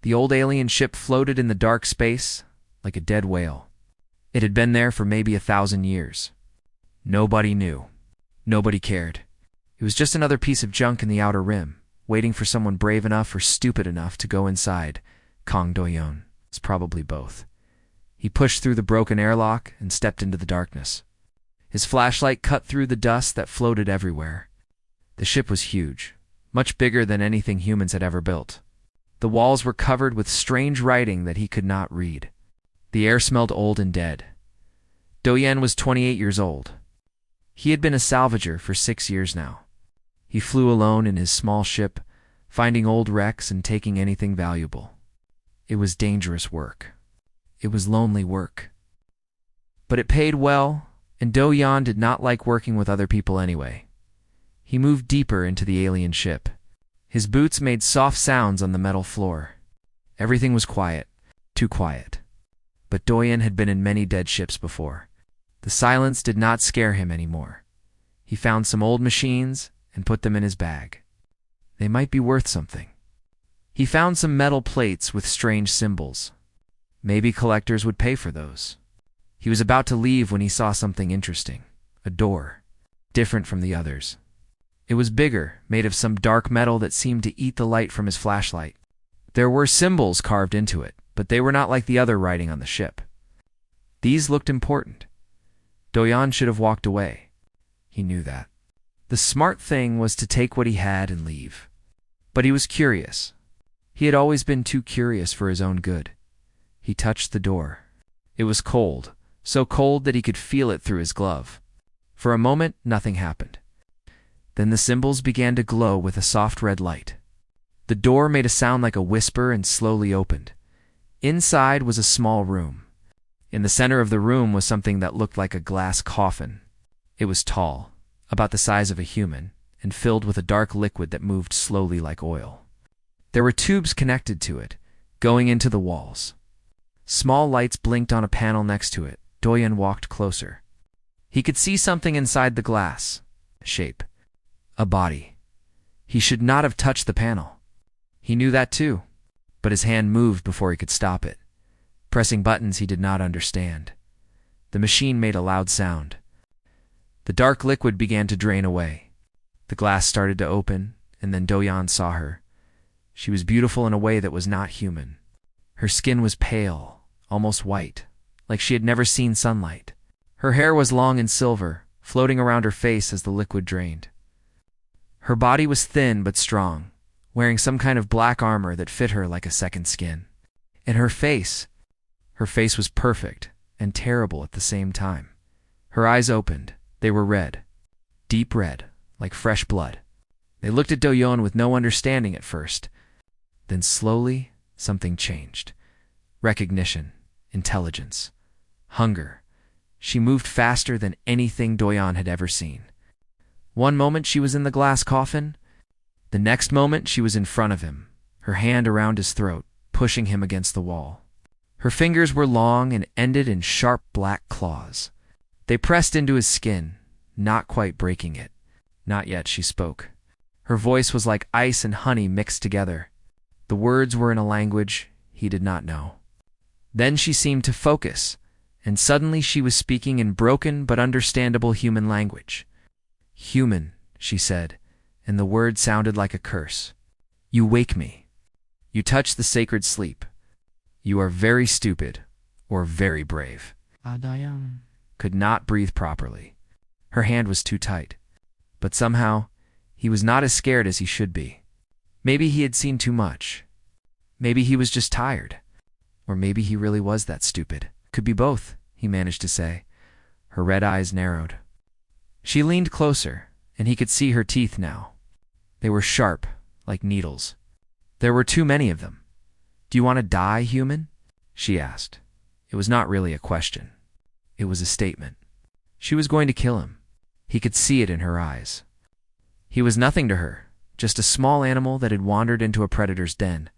The old alien ship floated in the dark space like a dead whale. It had been there for maybe 1,000 years. Nobody knew. Nobody cared. It was just another piece of junk in the outer rim, waiting for someone brave enough or stupid enough to go inside. Kang Do-yeon. It's probably both. He pushed through the broken airlock and stepped into the darkness. His flashlight cut through the dust that floated everywhere. The ship was huge, much bigger than anything humans had ever built. The walls were covered with strange writing that he could not read. The air smelled old and dead. Do-yeon was 28 years old. He had been a salvager for 6 years now. He flew alone in his small ship, finding old wrecks and taking anything valuable. It was dangerous work. It was lonely work. But it paid well, and Do-yeon did not like working with other people anyway. He moved deeper into the alien ship. His boots made soft sounds on the metal floor. Everything was quiet, too quiet. But Do-yeon had been in many dead ships before. The silence did not scare him anymore. He found some old machines and put them in his bag. They might be worth something. He found some metal plates with strange symbols. Maybe collectors would pay for those. He was about to leave when he saw something interesting. A door, different from the others. It was bigger, made of some dark metal that seemed to eat the light from his flashlight. There were symbols carved into it, but they were not like the other writing on the ship. These looked important. Do-yeon should have walked away. He knew that. The smart thing was to take what he had and leave. But he was curious. He had always been too curious for his own good. He touched the door. It was cold, so cold that he could feel it through his glove. For a moment, nothing happened. Then the symbols began to glow with a soft red light. The door made a sound like a whisper and slowly opened. Inside was a small room. In the center of the room was something that looked like a glass coffin. It was tall, about the size of a human, and filled with a dark liquid that moved slowly like oil. There were tubes connected to it, going into the walls. Small lights blinked on a panel next to it. Do-yeon walked closer. He could see something inside the glass. A shape. A body. He should not have touched the panel. He knew that too, but his hand moved before he could stop it, pressing buttons he did not understand. The machine made a loud sound. The dark liquid began to drain away. The glass started to open, and then Do-yeon saw her. She was beautiful in a way that was not human. Her skin was pale, almost white, like she had never seen sunlight. Her hair was long and silver, floating around her face as the liquid drained. Her body was thin but strong, wearing some kind of black armor that fit her like a second skin. And her face was perfect and terrible at the same time. Her eyes opened. They were red, deep red, like fresh blood. They looked at Do-yeon with no understanding at first. Then slowly, something changed. Recognition, intelligence, hunger. She moved faster than anything Do-yeon had ever seen. One moment she was in the glass coffin. The next moment she was in front of him, her hand around his throat, pushing him against the wall. Her fingers were long and ended in sharp black claws. They pressed into his skin, not quite breaking it. Not yet, she spoke. Her voice was like ice and honey mixed together. The words were in a language he did not know. Then she seemed to focus, and suddenly she was speaking in broken but understandable human language. "Human," she said, and the word sounded like a curse. "You wake me. You touch the sacred sleep. You are very stupid, or very brave." Could not breathe properly. Her hand was too tight. But somehow, he was not as scared as he should be. Maybe he had seen too much. Maybe he was just tired. Or maybe he really was that stupid. Could be both, he managed to say. Her red eyes narrowed. She leaned closer, and he could see her teeth now. They were sharp, like needles. There were too many of them. "Do you want to die, human?" she asked. It was not really a question. It was a statement. She was going to kill him. He could see it in her eyes. He was nothing to her, just a small animal that had wandered into a predator's den.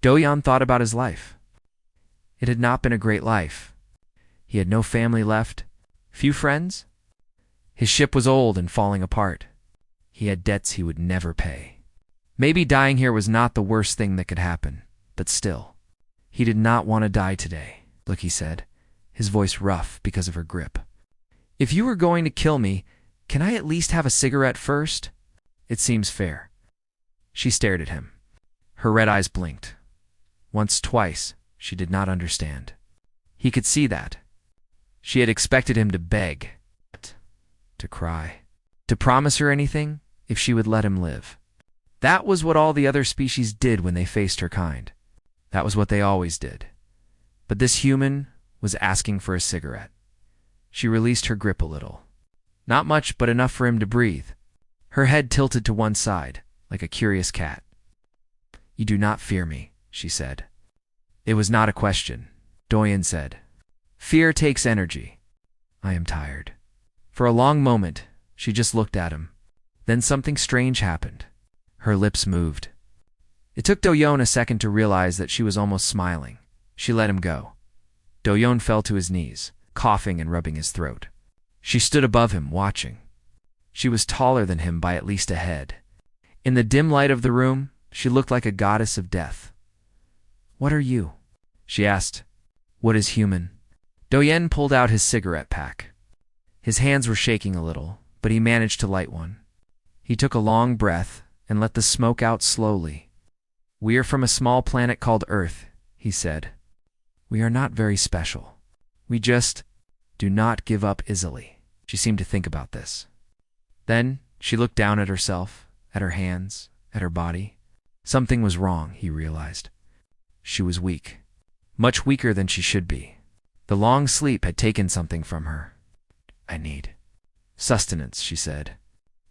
Do-yeon thought about his life. It had not been a great life. He had no family left, few friends. His ship was old and falling apart. He had debts he would never pay. Maybe dying here was not the worst thing that could happen. but still. He did not want to die today. Look, he said, his voice rough because of her grip. If you were going to kill me, can I at least have a cigarette first? It seems fair. She stared at him. Her red eyes blinked. Once, twice, she did not understand. He could see that. She had expected him to beg, to cry, to promise her anything if she would let him live. That was what all the other species did when they faced her kind. That was what they always did. But this human was asking for a cigarette. She released her grip a little. Not much, but enough for him to breathe. Her head tilted to one side, like a curious cat. You do not fear me, she said. It was not a question. Doyen said. Fear takes energy. I am tired. For a long moment, she just looked at him. Then something strange happened. Her lips moved. It took Doyon a second to realize that she was almost smiling. She let him go. Doyon fell to his knees, coughing and rubbing his throat. She stood above him, watching. She was taller than him by at least a head. In the dim light of the room, she looked like a goddess of death. What are you? She asked. What is human? Doyen pulled out his cigarette pack. His hands were shaking a little, but he managed to light one. He took a long breath and let the smoke out slowly. We are from a small planet called Earth, he said. We are not very special. We just do not give up easily. She seemed to think about this. Then she looked down at herself, at her hands, at her body. Something was wrong, he realized. She was weak. Much weaker than she should be. The long sleep had taken something from her. I need sustenance, she said.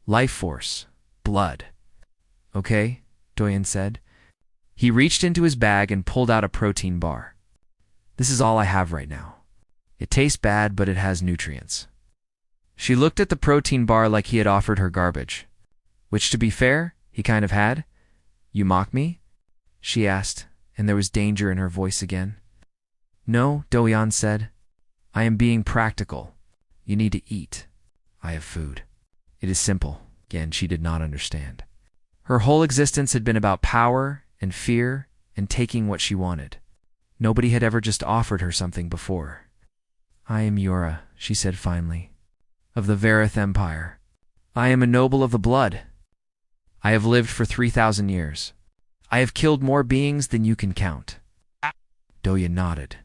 Life force. Blood. Okay, Doyen said. He reached into his bag and pulled out a protein bar. This is all I have right now. It tastes bad, but it has nutrients. She looked at the protein bar like he had offered her garbage. Which, to be fair, he kind of had. You mock me? She asked, and there was danger in her voice again. No, Doyen said. I am being practical. You need to eat. I have food. It is simple. Again, she did not understand. Her whole existence had been about power and fear and taking what she wanted. Nobody had ever just offered her something before. I am Yura, she said finally, of the Varith Empire. I am a noble of the blood. I have lived for 3,000 years. I have killed more beings than you can count. Doyen nodded.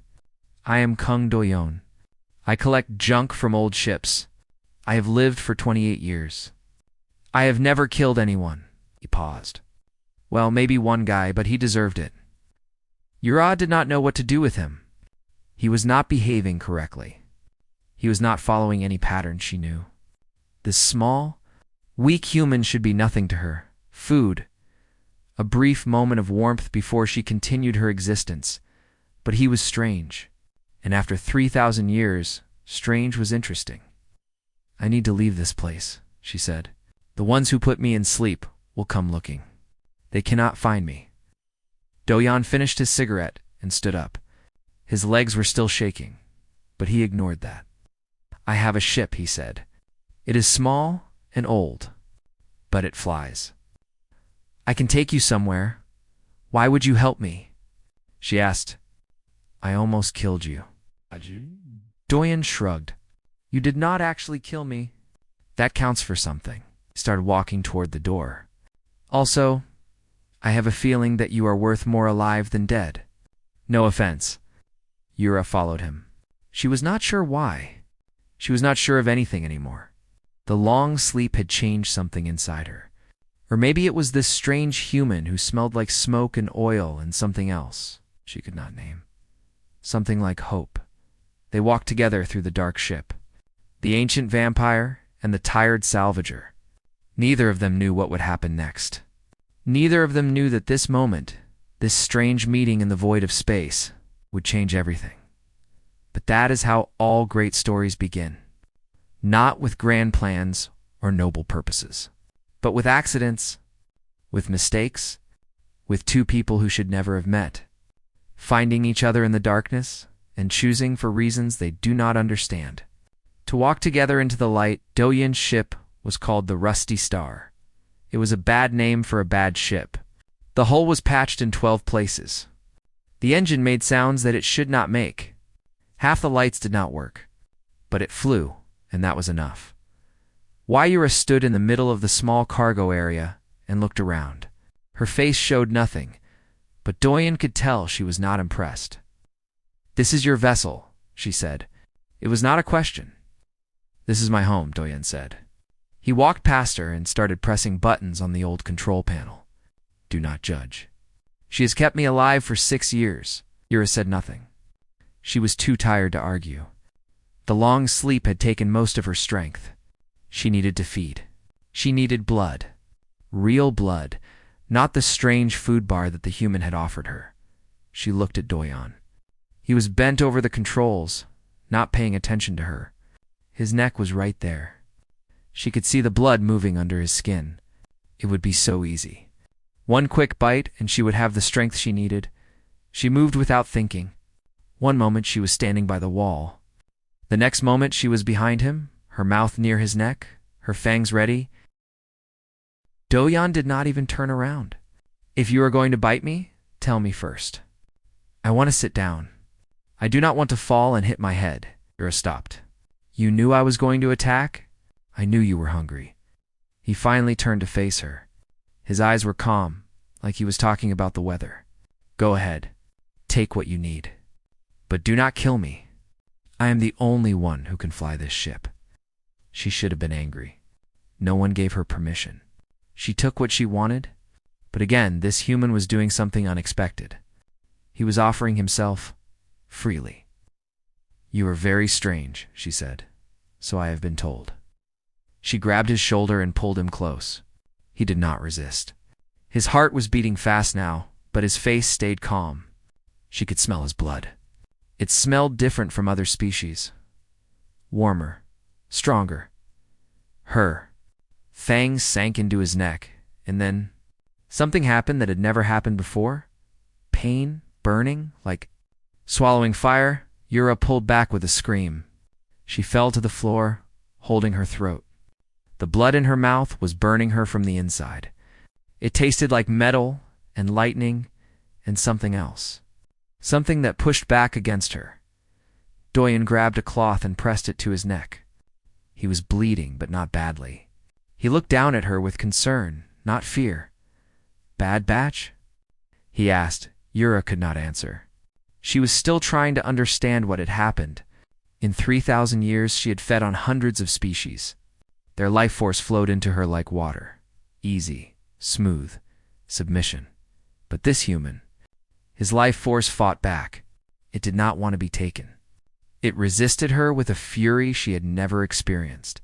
I am Kung Doyon. I collect junk from old ships. I have lived for 28 years. I have never killed anyone. He paused. Well, maybe one guy, but he deserved it. Yura did not know what to do with him. He was not behaving correctly. He was not following any pattern she knew. This small, weak human should be nothing to her. Food. A brief moment of warmth before she continued her existence. But he was strange. And after 3,000 years, strange was interesting. I need to leave this place, she said. The ones who put me in sleep will come looking. They cannot find me. Doyen finished his cigarette and stood up. His legs were still shaking, but he ignored that. I have a ship, he said. It is small and old, but it flies. I can take you somewhere. Why would you help me? She asked. I almost killed you. Doyen shrugged. You did not actually kill me. That counts for something. He started walking toward the door. Also, I have a feeling that you are worth more alive than dead. No offense. Yura followed him. She was not sure why. She was not sure of anything anymore. The long sleep had changed something inside her. Or maybe it was this strange human who smelled like smoke and oil and something else she could not name. Something like hope. They walked together through the dark ship. The ancient vampire and the tired salvager. Neither of them knew what would happen next. Neither of them knew that this moment, this strange meeting in the void of space, would change everything. But that is how all great stories begin. Not with grand plans or noble purposes, but with accidents, with mistakes, with two people who should never have met, finding each other in the darkness and choosing for reasons they do not understand. To walk together into the light, Doyen's ship was called the Rusty Star. It was a bad name for a bad ship. The hull was patched in 12 places. The engine made sounds that it should not make. Half the lights did not work. But it flew, and that was enough. Yura stood in the middle of the small cargo area and looked around. Her face showed nothing, but Doyen could tell she was not impressed. "This is your vessel," she said. It was not a question. "This is my home," Doyen said. He walked past her and started pressing buttons on the old control panel. "Do not judge." "She has kept me alive for 6 years." Yura said nothing. She was too tired to argue. The long sleep had taken most of her strength. She needed to feed. She needed blood. Real blood, not the strange food bar that the human had offered her. She looked at Doyen. He was bent over the controls, not paying attention to her. His neck was right there. She could see the blood moving under his skin. It would be so easy. One quick bite and she would have the strength she needed. She moved without thinking. One moment she was standing by the wall. The next moment she was behind him, her mouth near his neck, her fangs ready. Doyen did not even turn around. "If you are going to bite me, tell me first. I want to sit down. I do not want to fall and hit my head." Yura stopped. "You knew I was going to attack? I knew you were hungry." He finally turned to face her. His eyes were calm, like he was talking about the weather. "Go ahead. Take what you need. But do not kill me. I am the only one who can fly this ship." She should have been angry. No one gave her permission. She took what she wanted, but again, this human was doing something unexpected. He was offering himself freely. "You are very strange," she said. "So I have been told." She grabbed his shoulder and pulled him close. He did not resist. His heart was beating fast now, but his face stayed calm. She could smell his blood. It smelled different from other species. Warmer, stronger. Her fangs sank into his neck, and then something happened that had never happened before. Pain, burning, like swallowing fire. Yura pulled back with a scream. She fell to the floor, holding her throat. The blood in her mouth was burning her from the inside. It tasted like metal and lightning and something else. Something that pushed back against her. Doyen grabbed a cloth and pressed it to his neck. He was bleeding, but not badly. He looked down at her with concern, not fear. "Bad batch?" he asked. Yura could not answer. She was still trying to understand what had happened. In 3,000 years, she had fed on hundreds of species. Their life force flowed into her like water. Easy, smooth, submission. But this human, his life force fought back. It did not want to be taken. It resisted her with a fury she had never experienced.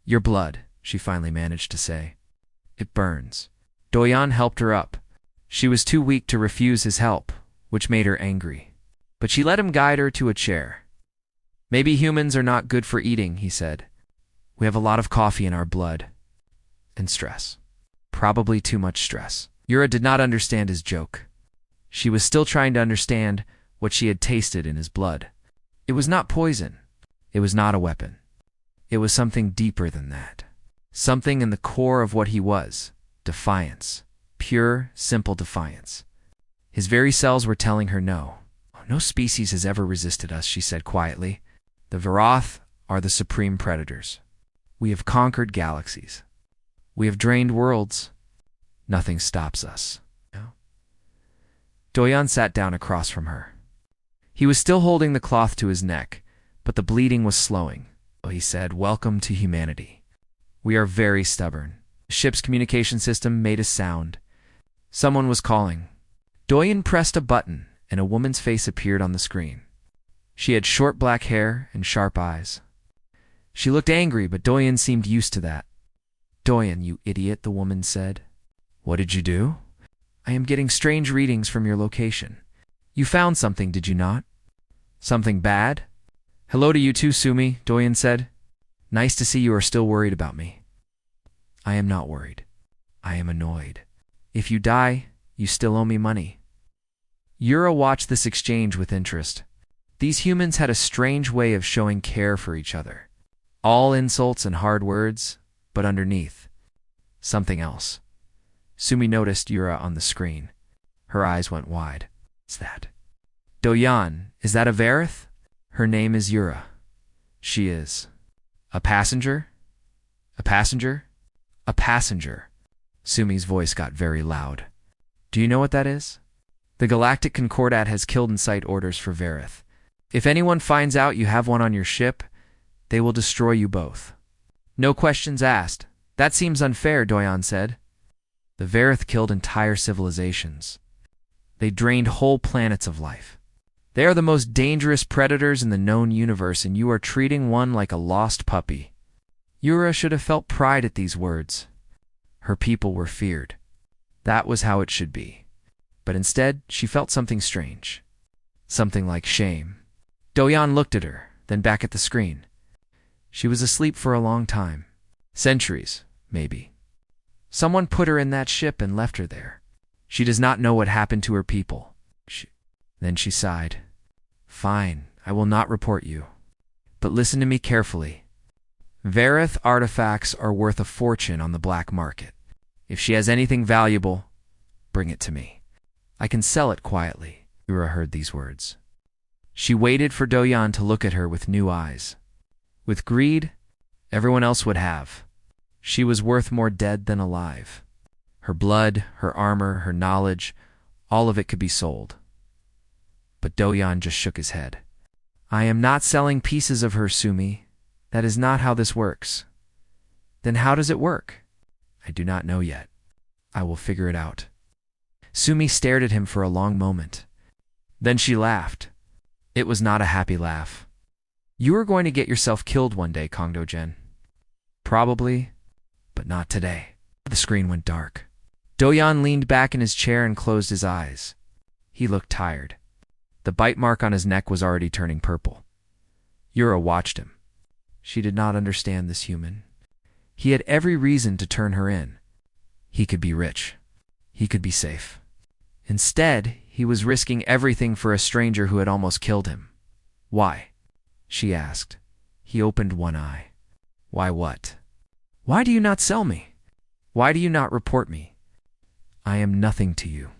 "Your blood," she finally managed to say. "It burns." Doyen helped her up. She was too weak to refuse his help, which made her angry. But she let him guide her to a chair. "Maybe humans are not good for eating," he said. "We have a lot of coffee in our blood. And stress. Probably too much stress." Yura did not understand his joke. She was still trying to understand what she had tasted in his blood. It was not poison. It was not a weapon. It was something deeper than that. Something in the core of what he was. Defiance. Pure, simple defiance. His very cells were telling her no. "No species has ever resisted us," she said quietly. "The Varath are the supreme predators. We have conquered galaxies. We have drained worlds. Nothing stops us." Doyen sat down across from her. He was still holding the cloth to his neck, but the bleeding was slowing. He said, "Welcome to humanity. We are very stubborn." The ship's communication system made a sound. Someone was calling. Doyen pressed a button, and a woman's face appeared on the screen. She had short black hair and sharp eyes. She looked angry, but Doyen seemed used to that. "Doyen, you idiot," the woman said. "What did you do?" "I am getting strange readings from your location. You found something, did you not?" "Something bad?" "Hello to you too, Sumi," Doyen said. "Nice to see you are still worried about me." "I am not worried. I am annoyed. If you die, you still owe me money." Yura watched this exchange with interest. These humans had a strange way of showing care for each other. All insults and hard words, but underneath, something else. Sumi noticed Yura on the screen. Her eyes went wide. What's that? Doyan, is that a Varith? Her name is Yura. She is. A passenger? A passenger? A passenger. Sumi's voice got very loud. Do you know what that is? The Galactic Concordat has killed in sight orders for Varith. If anyone finds out you have one on your ship, they will destroy you both. No questions asked. That seems unfair, Doyan said. The Varith killed entire civilizations. They drained whole planets of life. They are the most dangerous predators in the known universe, and you are treating one like a lost puppy. Yura should have felt pride at these words. Her people were feared. That was how it should be. But instead, she felt something strange. Something like shame. Doyan looked at her, then back at the screen. She was asleep for a long time. Centuries, maybe. Someone put her in that ship and left her there. She does not know what happened to her people. Then she sighed. Fine, I will not report you. But listen to me carefully. Varith artifacts are worth a fortune on the black market. If she has anything valuable, bring it to me. I can sell it quietly. Yura heard these words. She waited for Doyan to look at her with new eyes. With greed, everyone else would have. She was worth more dead than alive. Her blood, her armor, her knowledge, all of it could be sold. But Doyan just shook his head. I am not selling pieces of her, Sumi. That is not how this works. Then how does it work? I do not know yet. I will figure it out. Sumi stared at him for a long moment. Then she laughed. It was not a happy laugh. You are going to get yourself killed one day, Kongdo-jin. Probably, but not today. The screen went dark. Doyan leaned back in his chair and closed his eyes. He looked tired. The bite mark on his neck was already turning purple. Yura watched him. She did not understand this human. He had every reason to turn her in. He could be rich. He could be safe. Instead, he was risking everything for a stranger who had almost killed him. Why? She asked. He opened one eye. Why what? Why do you not sell me? Why do you not report me? I am nothing to you.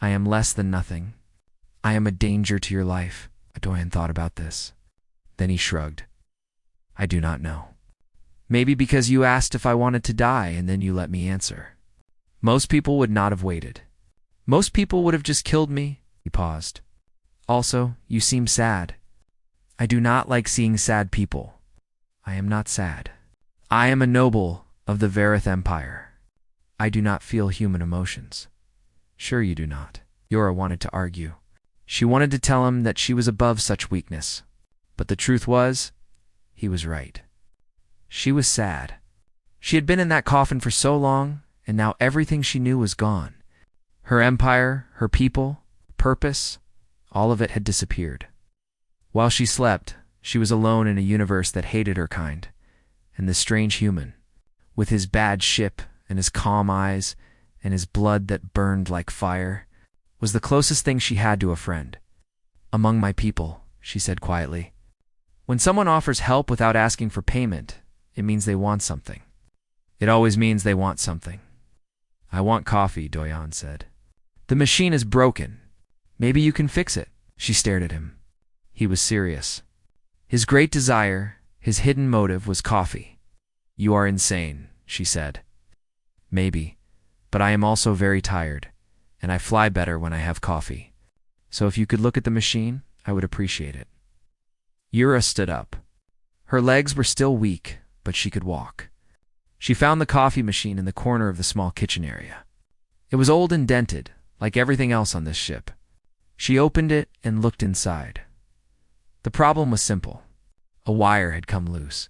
I am less than nothing. I am a danger to your life. Doyan thought about this. Then he shrugged. I do not know. Maybe because you asked if I wanted to die and then you let me answer. Most people would not have waited. Most people would have just killed me. He paused. Also, you seem sad. I do not like seeing sad people. I am not sad. I am a noble of the Varith Empire. I do not feel human emotions. Sure you do not. Yura wanted to argue. She wanted to tell him that she was above such weakness. But the truth was, he was right. She was sad. She had been in that coffin for so long, and now everything she knew was gone. Her empire, her people, purpose, all of it had disappeared. While she slept, she was alone in a universe that hated her kind, and this strange human, with his bad ship and his calm eyes and his blood that burned like fire, was the closest thing she had to a friend. Among my people, she said quietly. When someone offers help without asking for payment, it means they want something. It always means they want something. I want coffee, Doyan said. The machine is broken. Maybe you can fix it. She stared at him. He was serious. His great desire, his hidden motive was coffee. You are insane, she said. Maybe, but I am also very tired, and I fly better when I have coffee. So if you could look at the machine, I would appreciate it. Yura stood up. Her legs were still weak, but she could walk. She found the coffee machine in the corner of the small kitchen area. It was old and dented, like everything else on this ship. She opened it and looked inside. The problem was simple. A wire had come loose.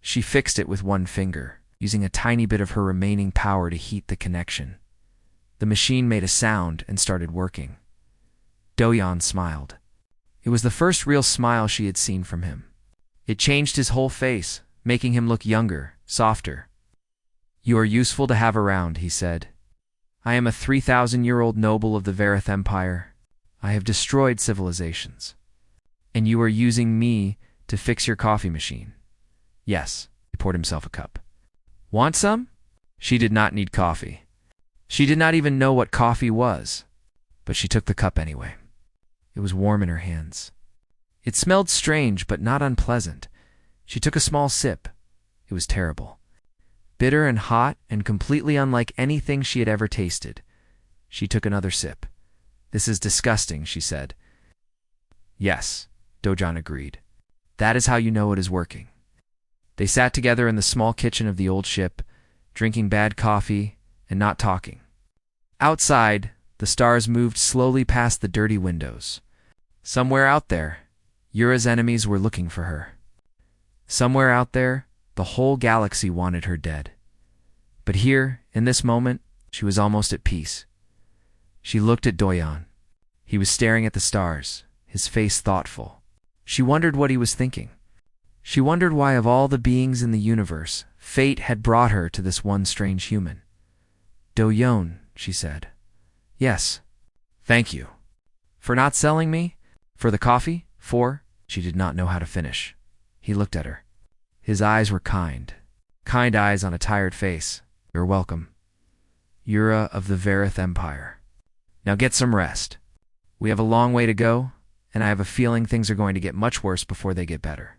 She fixed it with one finger, using a tiny bit of her remaining power to heat the connection. The machine made a sound and started working. Doyan smiled. It was the first real smile she had seen from him. It changed his whole face, making him look younger, softer. You are useful to have around, he said. I am a 3,000-year-old noble of the Varith Empire. I have destroyed civilizations. And you are using me to fix your coffee machine. Yes, he poured himself a cup. Want some? She did not need coffee. She did not even know what coffee was, but she took the cup anyway. It was warm in her hands. It smelled strange but not unpleasant. She took a small sip. It was terrible. Bitter and hot and completely unlike anything she had ever tasted. She took another sip. "This is disgusting," she said. "Yes," Dojan agreed. "That is how you know it is working." They sat together in the small kitchen of the old ship, drinking bad coffee and not talking. Outside, the stars moved slowly past the dirty windows. Somewhere out there, Yura's enemies were looking for her. Somewhere out there, the whole galaxy wanted her dead. But here, in this moment, she was almost at peace. She looked at Doyan. He was staring at the stars, his face thoughtful. She wondered what he was thinking. She wondered why, of all the beings in the universe, fate had brought her to this one strange human. "Doyon," she said. "Yes. Thank you. For not selling me? For the coffee? For—" She did not know how to finish. He looked at her. His eyes were kind. Kind eyes on a tired face. "You're welcome. Yura of the Varith Empire. Now get some rest. We have a long way to go, and I have a feeling things are going to get much worse before they get better."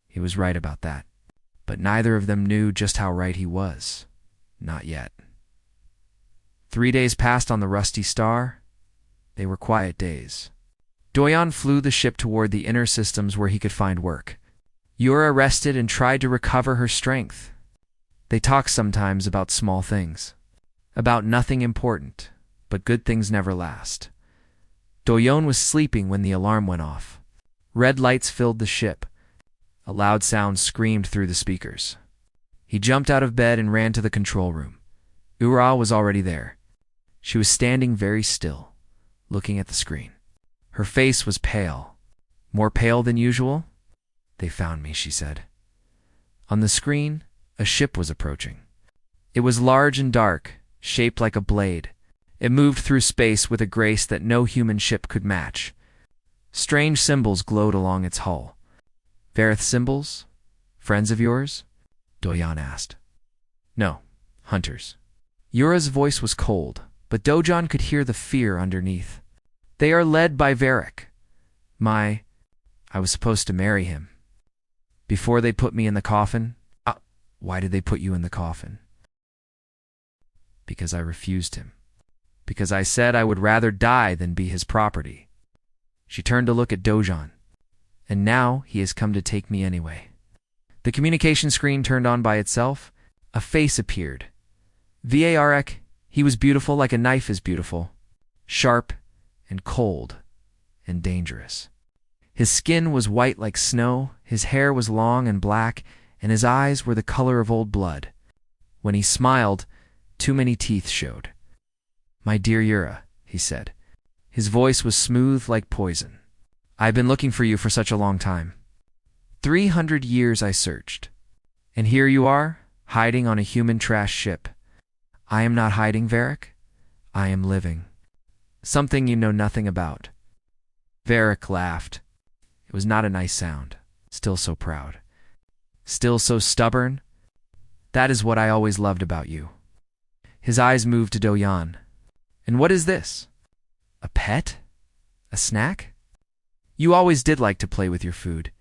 He was right about that. But neither of them knew just how right he was. Not yet. 3 days passed on the Rusty Star. They were quiet days. Doyan flew the ship toward the inner systems where he could find work. Yura rested and tried to recover her strength. They talked sometimes about small things. About nothing important, but good things never last. Doyon was sleeping when the alarm went off. Red lights filled the ship. A loud sound screamed through the speakers. He jumped out of bed and ran to the control room. Ura was already there. She was standing very still, looking at the screen. Her face was pale. More pale than usual? "They found me," she said. On the screen, a ship was approaching. It was large and dark, shaped like a blade. It moved through space with a grace that no human ship could match. Strange symbols glowed along its hull. "Varith symbols? Friends of yours?" Doyan asked. "No, hunters." Yura's voice was cold, but Dojan could hear the fear underneath. "They are led by Varric. I was supposed to marry him. Before they put me in the coffin." "Why did they put you in the coffin?" "Because I refused him. Because I said I would rather die than be his property." She turned to look at Dojan. "And now he has come to take me anyway." The communication screen turned on by itself. A face appeared. Varric. He was beautiful like a knife is beautiful. Sharp and cold and dangerous. His skin was white like snow, his hair was long and black, and his eyes were the color of old blood. When he smiled, too many teeth showed. "My dear Yura," he said. His voice was smooth like poison. "I've been looking for you for such a long time. 300 years I searched. And here you are, hiding on a human trash ship. I am not hiding, Varric. I am living. Something you know nothing about." Varric laughed. It was not a nice sound. Still so proud. Still so stubborn. "That is what I always loved about you." His eyes moved to Doyan. "And what is this? A pet? A snack? You always did like to play with your food."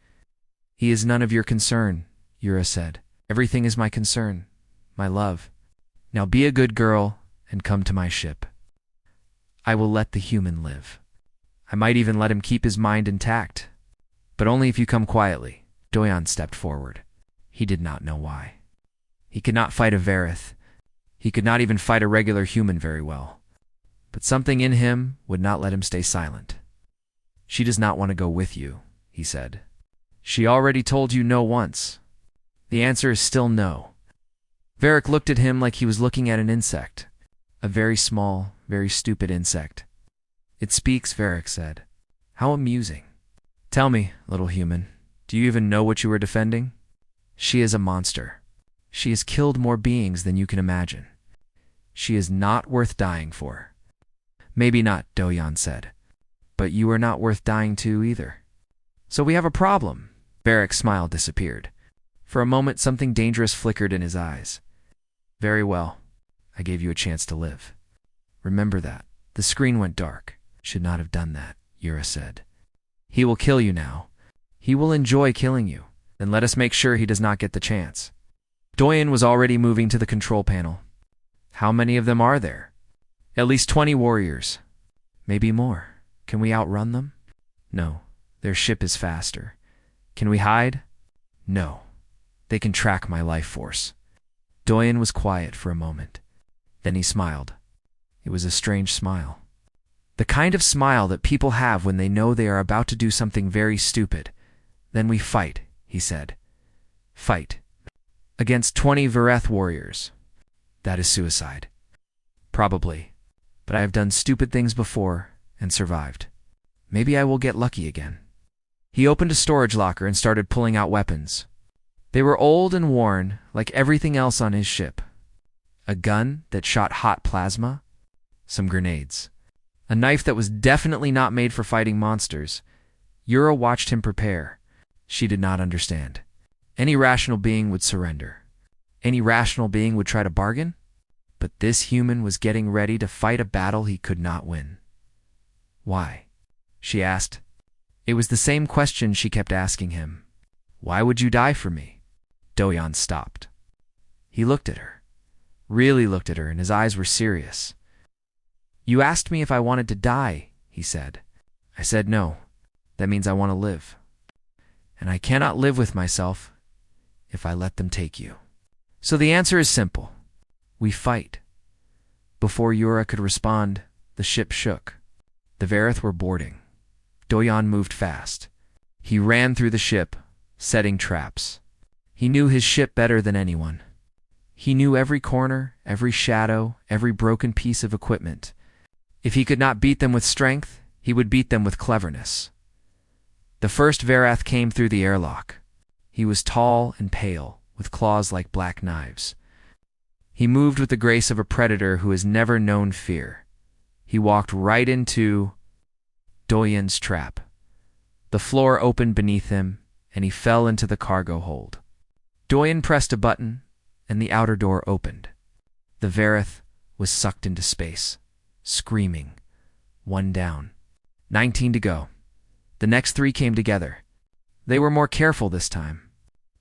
"He is none of your concern," Yura said. "Everything is my concern, my love. Now be a good girl and come to my ship. I will let the human live. I might even let him keep his mind intact. But only if you come quietly." Doyan stepped forward. He did not know why. He could not fight a Varith. He could not even fight a regular human very well. But something in him would not let him stay silent. "She does not want to go with you," he said. "She already told you no once. The answer is still no." Varric looked at him like he was looking at an insect. A very small, very stupid insect. "It speaks," Varric said. "How amusing. Tell me, little human, do you even know what you are defending? She is a monster. She has killed more beings than you can imagine. She is not worth dying for." "Maybe not," Doyan said. "But you are not worth dying to either. So we have a problem." Varric's smile disappeared. For a moment, something dangerous flickered in his eyes. "Very well. I gave you a chance to live. Remember that." The screen went dark. "Should not have done that," Yura said. He will kill you now. He will enjoy killing you. Then let us make sure he does not get the chance. Doyen was already moving to the control panel. How many of them are there? At least 20 warriors. Maybe more. Can we outrun them? No. Their ship is faster. Can we hide? No. They can track my life force. Doyen was quiet for a moment. Then he smiled. It was a strange smile. The kind of smile that people have when they know they are about to do something very stupid. Then we fight, he said. Fight. Against 20 Vereth warriors. That is suicide. Probably. But I have done stupid things before and survived. Maybe I will get lucky again. He opened a storage locker and started pulling out weapons. They were old and worn, like everything else on his ship. A gun that shot hot plasma, some grenades, a knife that was definitely not made for fighting monsters. Yura watched him prepare. She did not understand. Any rational being would surrender. Any rational being would try to bargain. But this human was getting ready to fight a battle he could not win. Why? She asked. It was the same question she kept asking him. Why would you die for me? Doyen stopped. He looked at her. Really looked at her, and his eyes were serious. You asked me if I wanted to die, he said. I said no. That means I want to live. And I cannot live with myself if I let them take you. So the answer is simple. We fight. Before Yura could respond, the ship shook. The Vereth were boarding. Doyen moved fast. He ran through the ship, setting traps. He knew his ship better than anyone. He knew every corner, every shadow, every broken piece of equipment. If he could not beat them with strength, he would beat them with cleverness. The first Vereth came through the airlock. He was tall and pale, with claws like black knives. He moved with the grace of a predator who has never known fear. He walked right into Doyen's trap. The floor opened beneath him, and he fell into the cargo hold. Doyen pressed a button, and the outer door opened. The Vereth was sucked into space, screaming. 1 down. 19 to go. The next 3 came together. They were more careful this time.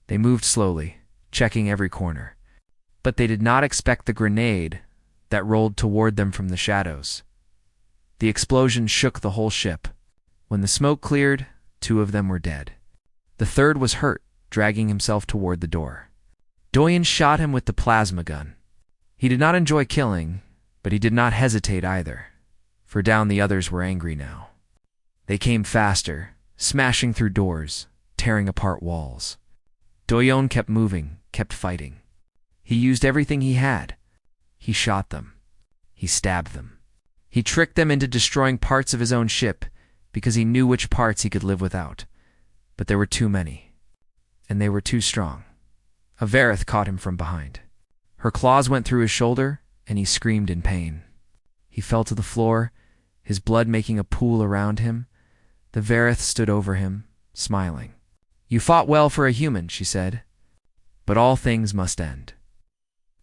They moved slowly, checking every corner. But they did not expect the grenade that rolled toward them from the shadows. The explosion shook the whole ship. When the smoke cleared, 2 of them were dead. The third was hurt, dragging himself toward the door. Doyen shot him with the plasma gun. He did not enjoy killing, but he did not hesitate either, for down the others were angry now. They came faster, smashing through doors, tearing apart walls. Doyen kept moving, kept fighting. He used everything he had. He shot them. He stabbed them. He tricked them into destroying parts of his own ship because he knew which parts he could live without. But there were too many, and they were too strong. A Vereth caught him from behind. Her claws went through his shoulder, and he screamed in pain. He fell to the floor, his blood making a pool around him. The Vereth stood over him, smiling. You fought well for a human, she said, but all things must end.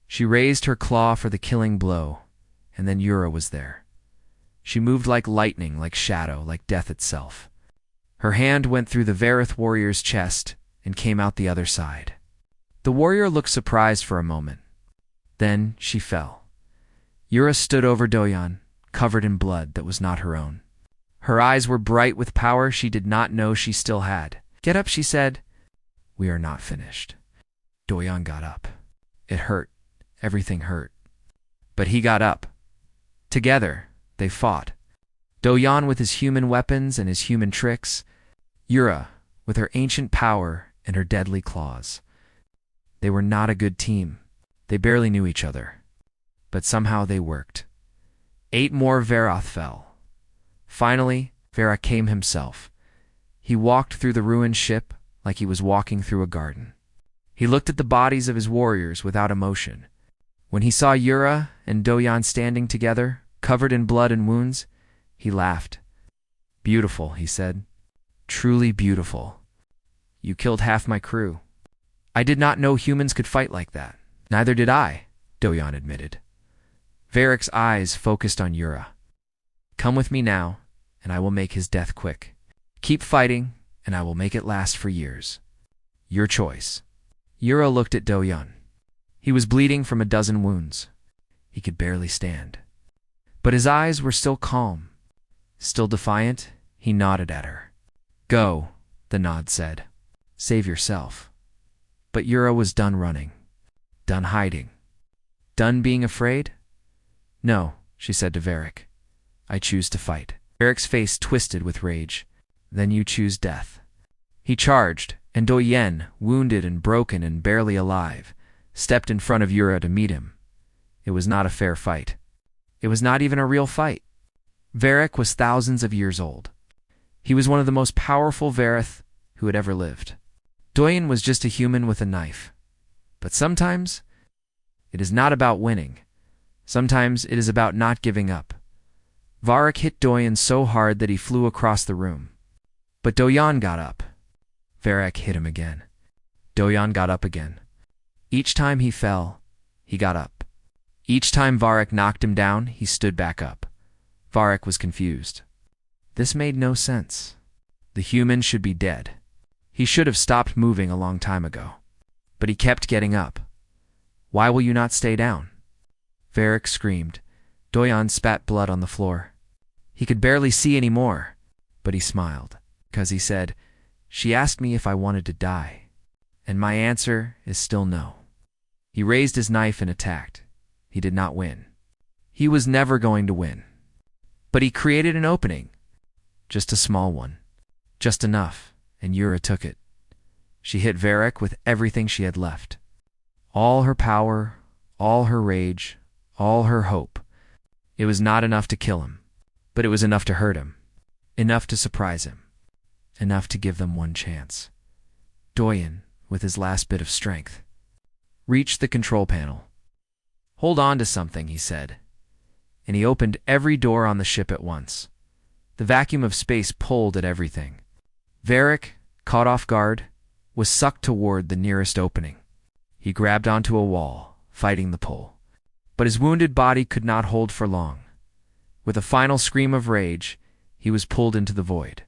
She raised her claw for the killing blow, and then Yura was there. She moved like lightning, like shadow, like death itself. Her hand went through the Vereth warrior's chest and came out the other side. The warrior looked surprised for a moment. Then she fell. Yura stood over Doyen, covered in blood that was not her own. Her eyes were bright with power she did not know she still had. Get up, she said. We are not finished. Doyen got up. It hurt. Everything hurt. But he got up. Together, they fought. Doyen with his human weapons and his human tricks. Yura with her ancient power and her deadly claws. They were not a good team. They barely knew each other. But somehow they worked. 8 more Vereth fell. Finally, Vereth came himself. He walked through the ruined ship like he was walking through a garden. He looked at the bodies of his warriors without emotion. When he saw Yura and Doyen standing together, covered in blood and wounds, he laughed. Beautiful, he said. Truly beautiful. You killed half my crew. I did not know humans could fight like that. Neither did I, Doyen admitted. Vereth's eyes focused on Yura. Come with me now, and I will make his death quick. Keep fighting, and I will make it last for years. Your choice. Yura looked at Do-yeon. He was bleeding from a dozen wounds. He could barely stand. But his eyes were still calm. Still defiant, he nodded at her. Go, the nod said. Save yourself. But Yura was done running. Done hiding. Done being afraid? No, she said to Varric. I choose to fight. Varric's face twisted with rage. Then you choose death. He charged, and Do-yeon, wounded and broken and barely alive, stepped in front of Yura to meet him. It was not a fair fight. It was not even a real fight. Varric was thousands of years old. He was one of the most powerful Varith who had ever lived. Do-yeon was just a human with a knife. But sometimes, it is not about winning. Sometimes it is about not giving up. Varric hit Do-yeon so hard that he flew across the room. But Do-yeon got up. Varric hit him again. Do-yeon got up again. Each time he fell, he got up. Each time Varric knocked him down, he stood back up. Varric was confused. This made no sense. The human should be dead. He should have stopped moving a long time ago. But he kept getting up. Why will you not stay down? Varric screamed. Do-yeon spat blood on the floor. He could barely see any more, but he smiled, because he said, She asked me if I wanted to die, and my answer is still no. He raised his knife and attacked. He did not win. He was never going to win. But he created an opening. Just a small one. Just enough, and Yura took it. She hit Varric with everything she had left. All her power, all her rage, all her hope. It was not enough to kill him, but it was enough to hurt him. Enough to surprise him. Enough to give them one chance. Do-yeon, with his last bit of strength, reached the control panel. Hold on to something, he said, and he opened every door on the ship at once. The vacuum of space pulled at everything. Varric, caught off guard, was sucked toward the nearest opening. He grabbed onto a wall, fighting the pull. But his wounded body could not hold for long. With a final scream of rage, he was pulled into the void.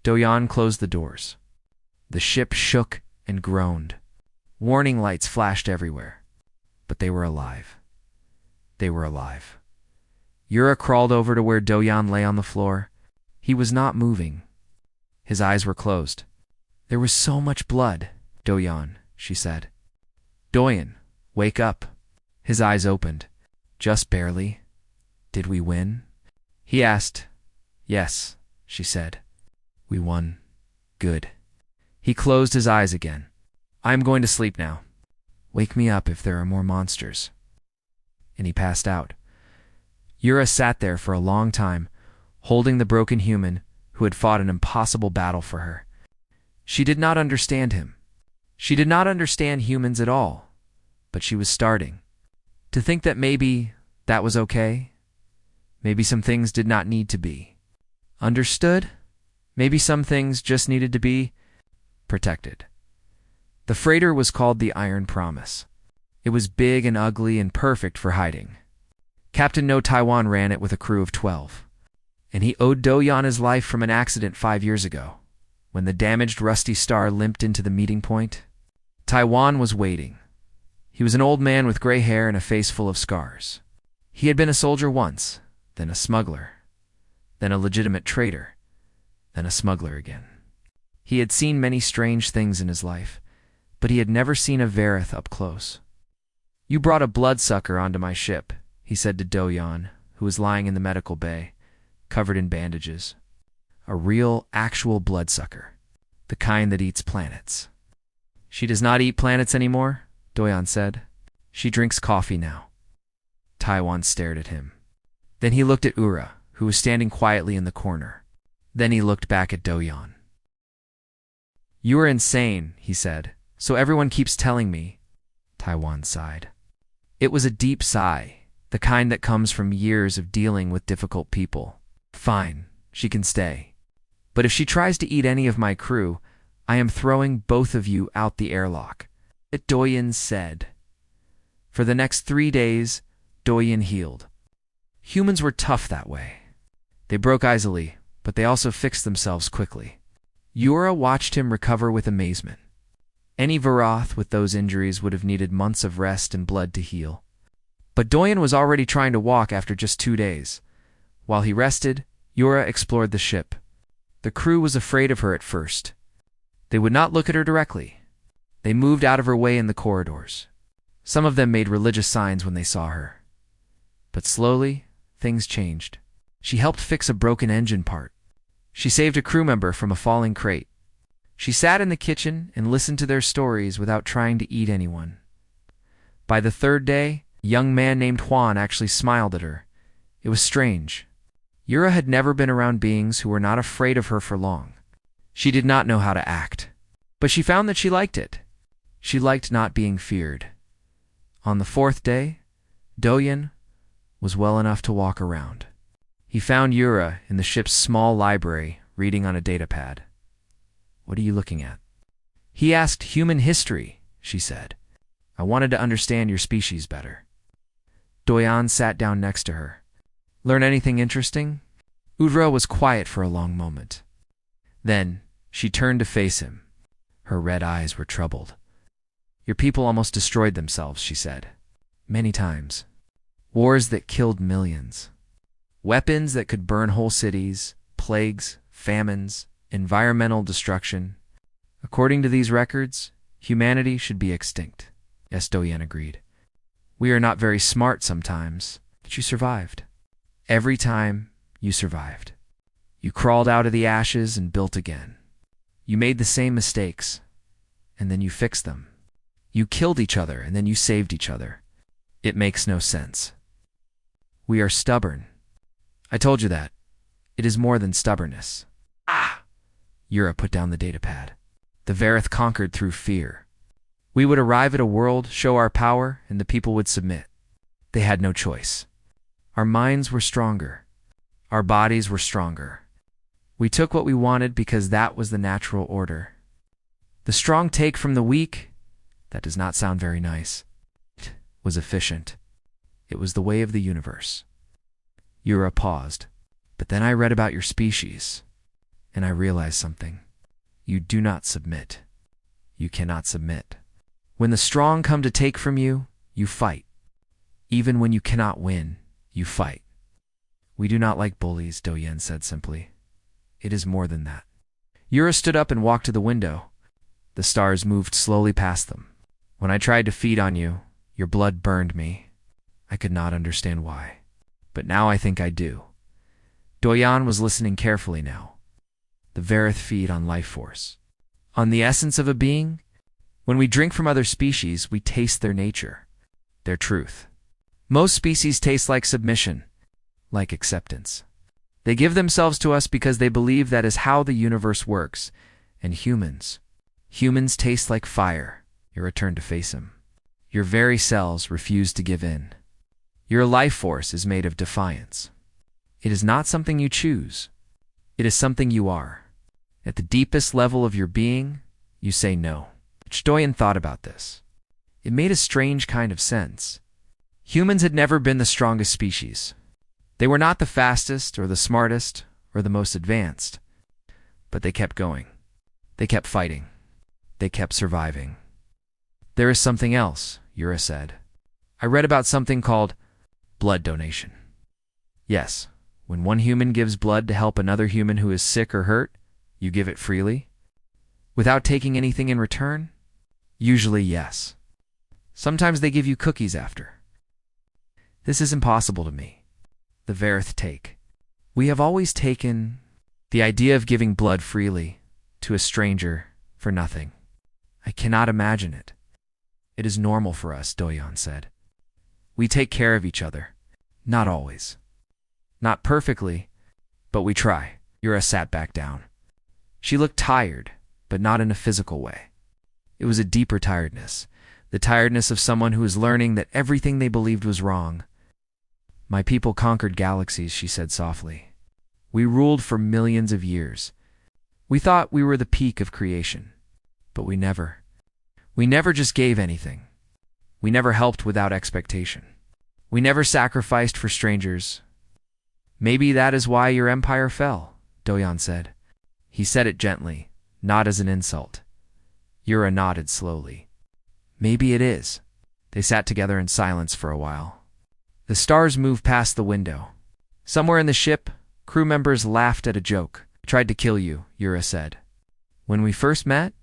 Do-yeon closed the doors. The ship shook and groaned. Warning lights flashed everywhere. But they were alive. They were alive. Yura crawled over to where Do-yeon lay on the floor. He was not moving. His eyes were closed. There was so much blood, Do-yeon, she said. Do-yeon, wake up. His eyes opened. Just barely. Did we win? He asked. Yes, she said. We won. Good. He closed his eyes again. I'm going to sleep now. Wake me up if there are more monsters. And he passed out. Yura sat there for a long time, holding the broken human who had fought an impossible battle for her. She did not understand him. She did not understand humans at all, but she was starting to think that maybe that was okay. Maybe some things did not need to be understood. Maybe some things just needed to be protected. The freighter was called the Iron Promise. It was big and ugly and perfect for hiding. Captain No Taiwan ran it with a crew of 12. And he owed Do-yeon his life from an accident 5 years ago, when the damaged rusty star limped into the meeting point. Taiwan was waiting. He was an old man with gray hair and a face full of scars. He had been a soldier once, then a smuggler, then a legitimate trader, then a smuggler again. He had seen many strange things in his life, but he had never seen a Varith up close. You brought a bloodsucker onto my ship, he said to Do-yeon, who was lying in the medical bay, covered in bandages. A real, actual bloodsucker, the kind that eats planets. She does not eat planets anymore, Do-yeon said. She drinks coffee now. Taiwan stared at him. Then he looked at Ura, who was standing quietly in the corner. Then he looked back at Do-yeon. You are insane, he said, so everyone keeps telling me. Taiwan sighed. It was a deep sigh, the kind that comes from years of dealing with difficult people. Fine, she can stay. But if she tries to eat any of my crew, I am throwing both of you out the airlock. Do-yeon said. For the next 3 days, Do-yeon healed. Humans were tough that way. They broke easily, but they also fixed themselves quickly. Yura watched him recover with amazement. Any Varoth with those injuries would have needed months of rest and blood to heal. But Doyen was already trying to walk after just 2 days. While he rested, Yura explored the ship. The crew was afraid of her at first. They would not look at her directly. They moved out of her way in the corridors. Some of them made religious signs when they saw her. But slowly, things changed. She helped fix a broken engine part. She saved a crew member from a falling crate. She sat in the kitchen and listened to their stories without trying to eat anyone. By the 3rd day, a young man named Juan actually smiled at her. It was strange. Yura had never been around beings who were not afraid of her for long. She did not know how to act. But she found that she liked it. She liked not being feared. On the 4th day, Doyen was well enough to walk around. He found Yura in the ship's small library, reading on a datapad. "What are you looking at?" He asked. "Human history," she said. "I wanted to understand your species better." Doyen sat down next to her. "Learn anything interesting?" Udra was quiet for a long moment. Then she turned to face him. Her red eyes were troubled. "Your people almost destroyed themselves," she said. "Many times. Wars that killed millions. Weapons that could burn whole cities, plagues, famines, environmental destruction. According to these records, humanity should be extinct." "Yes," Doyen agreed. "We are not very smart sometimes, but you survived. Every time, you survived. You crawled out of the ashes and built again. You made the same mistakes, and then you fixed them. You killed each other, and then you saved each other. It makes no sense. We are stubborn. I told you that. It is more than stubbornness." "Ah!" Yura put down the datapad. "The Vareth conquered through fear. We would arrive at a world, show our power, and the people would submit. They had no choice. Our minds were stronger. Our bodies were stronger. We took what we wanted because that was the natural order. The strong take from the weak. That does not sound very nice. It was efficient. It was the way of the universe." Yura paused. "But then I read about your species, and I realized something. You do not submit. You cannot submit. When the strong come to take from you, you fight. Even when you cannot win, you fight." "We do not like bullies," Doyen said simply. "It is more than that." Yura stood up and walked to the window. The stars moved slowly past them. "When I tried to feed on you, your blood burned me. I could not understand why. But now I think I do." Doyen was listening carefully now. The Vareth feed on life force, on the essence of a being. When we drink from other species, we taste their nature, their truth. Most species taste like submission, like acceptance. They give themselves to us because they believe that is how the universe works. And humans taste like fire. Yura turned to face him. Your very cells refuse to give in. Your life force is made of defiance. It is not something you choose. It is something you are. At the deepest level of your being, you say no. Doyen thought about this. It made a strange kind of sense. Humans had never been the strongest species. They were not the fastest or the smartest or the most advanced. But they kept going. They kept fighting. They kept surviving. "There is something else," Yura said. "I read about something called blood donation. Yes, when one human gives blood to help another human who is sick or hurt, you give it freely? Without taking anything in return? Usually, yes. Sometimes they give you cookies after. This is impossible to me. The Vareth take. We have always taken the idea of giving blood freely to a stranger for nothing. I cannot imagine it. It is normal for us," Doyen said. "We take care of each other. Not always. Not perfectly, but we try." Yura sat back down. She looked tired, but not in a physical way. It was a deeper tiredness, the tiredness of someone who is learning that everything they believed was wrong. "My people conquered galaxies," she said softly. "We ruled for millions of years. We thought we were the peak of creation, but we never. We never just gave anything. We never helped without expectation. We never sacrificed for strangers. Maybe that is why your empire fell. Do-yeon said. He said it gently, not as an insult. Yura nodded slowly. Maybe it is. They sat together in silence for a while. The stars moved past the window. Somewhere in the ship, crew members laughed at a joke. Tried to kill you, Yura said. When we first met,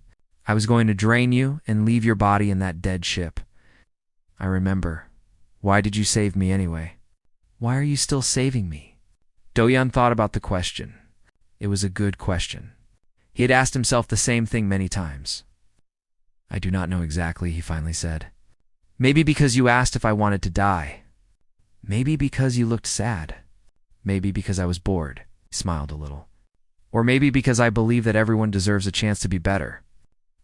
I was going to drain you and leave your body in that dead ship. I remember. Why did you save me anyway? Why are you still saving me? Do-yeon thought about the question. It was a good question. He had asked himself the same thing many times. I do not know exactly, he finally said. Maybe because you asked if I wanted to die. Maybe because you looked sad. Maybe because I was bored. He smiled a little. Or maybe because I believe that everyone deserves a chance to be better.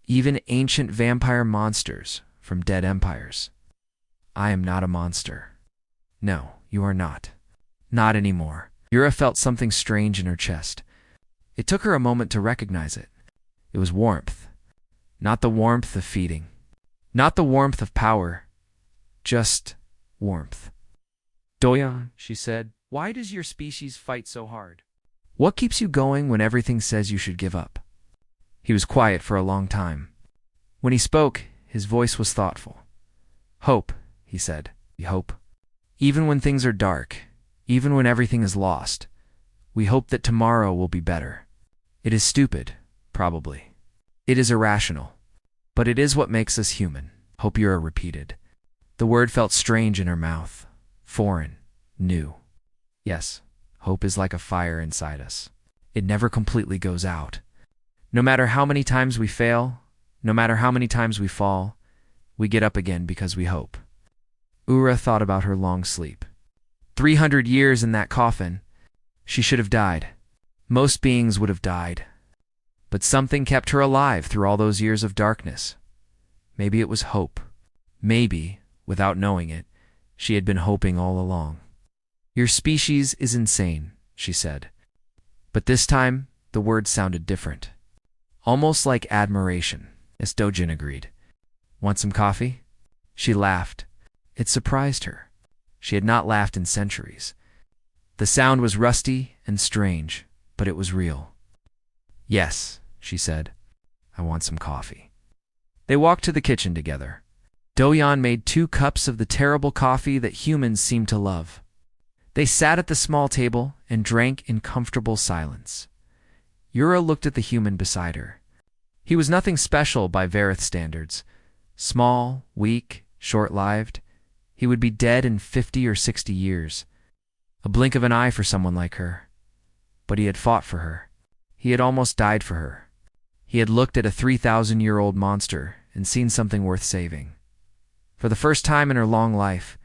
Even ancient vampire monsters from dead empires. I am not a monster. No, you are not. Not anymore. Yura felt something strange in her chest. It took her a moment to recognize it. It was warmth. Not the warmth of feeding. Not the warmth of power. Just warmth. Do-yeon, she said, why does your species fight so hard? What keeps you going when everything says you should give up? He was quiet for a long time. When he spoke, his voice was thoughtful. Hope, he said. We hope. Even when things are dark, even when everything is lost, we hope that tomorrow will be better. It is stupid, probably. It is irrational. But it is what makes us human. Hope Yura repeated. The word felt strange in her mouth. Foreign. New. Yes, hope is like a fire inside us. It never completely goes out. No matter how many times we fail, no matter how many times we fall, we get up again because we hope. Ura thought about her long sleep. 300 years in that coffin. She should have died. Most beings would have died. But something kept her alive through all those years of darkness. Maybe it was hope. Maybe, without knowing it, she had been hoping all along. Your species is insane, she said. But this time, the words sounded different. Almost like admiration, as Do-yeon agreed. Want some coffee? She laughed. It surprised her. She had not laughed in centuries. The sound was rusty and strange, but it was real. Yes, she said. I want some coffee. They walked to the kitchen together. Do-yeon made 2 cups of the terrible coffee that humans seem to love. They sat at the small table and drank in comfortable silence. Yura looked at the human beside her. He was nothing special by Varith standards. Small, weak, short-lived. He would be dead in 50 or 60 years. A blink of an eye for someone like her. But he had fought for her. He had almost died for her. He had looked at a 3,000-year-old monster and seen something worth saving. For the first time in her long life,